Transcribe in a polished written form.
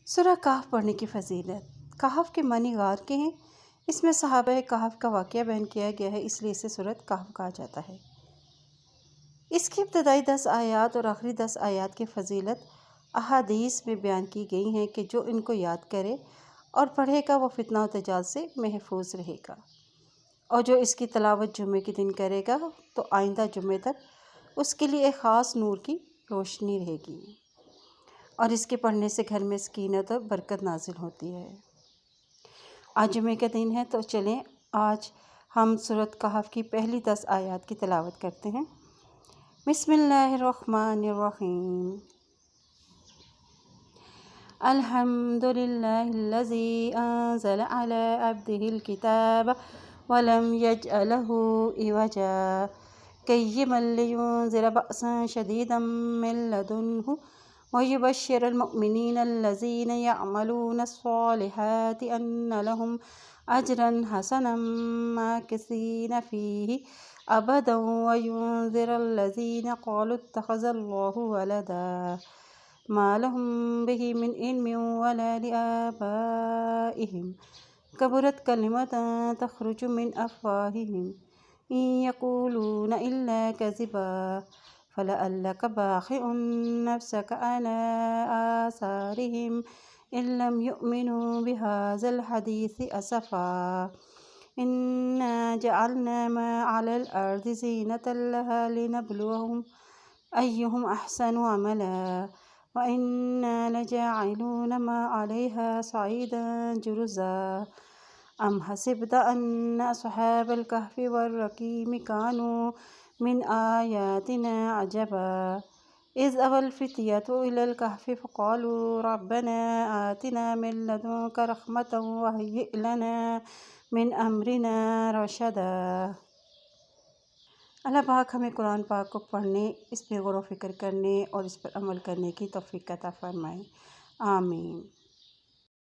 سورہ کہف پڑھنے کی فضیلت۔ کہف کے معنی غار کے ہیں۔ اس میں صحابہ کہف کا واقعہ بیان کیا گیا ہے، اس لیے اسے سورۃ کہف کہا جاتا ہے۔ اس کی ابتدائی 10 آیات اور آخری 10 آیات کی فضیلت احادیث میں بیان کی گئی ہیں کہ جو ان کو یاد کرے اور پڑھے گا وہ فتنہ و دجال سے محفوظ رہے گا، اور جو اس کی تلاوت جمعے کے دن کرے گا تو آئندہ جمعے تک اس کے لیے ایک خاص نور کی روشنی رہے گی، اور اس کے پڑھنے سے گھر میں سکینت اور برکت نازل ہوتی ہے۔ آج جمعے کا دن ہے تو چلیں آج ہم سورۃ کہف کی پہلی 10 آیات کی تلاوت کرتے ہیں۔ بسم اللہ الرحمن الرحیم۔ الحمد للہ الذی انزل علی عبدہ الکتاب ولم یجعل لہ عوجا قیما لینذر بأسا شدیدا من لدنہ ویبشر المؤمنین الذین یعملون الصالحات ان لهم اجرا حسنا ماکثین فیہ ابدا وینذر الذین قالوا اتخذ اللہ ولدا ما لهم به من علم ولا لآبائهم کبرت کلمۃ تخرج من افواہہم ان یقولون الا کذبا فلعلک باخع نفسک علی آثارہم ان لم یؤمنوا بہذا الحدیث اسفا انا جعلنا ما علی الارض زینۃ لها لنبلوہم ایہم احسن عملا وَإِنَّا لَجَاعِلُونَ مَا عَلَيْهَا صَعِيدًا جُرُزًا أَمْ حَسِبْتَ أَنَّ أَصْحَابَ الْكَهْفِ وَالرَّقِيمِ كَانُوا مِنْ آيَاتِنَا عَجَبًا إِذْ أَوَى الْفِتْيَةُ إِلَى الْكَهْفِ فَقَالُوا رَبَّنَا آتِنَا مِن لَّدُنكَ رَحْمَةً وَهَيِّئْ لَنَا مِنْ أَمْرِنَا رَشَدًا۔ اللہ پاک ہمیں قرآن پاک کو پڑھنے، اس پہ غور و فکر کرنے اور اس پر عمل کرنے کی توفیق عطا فرمائے، آمین۔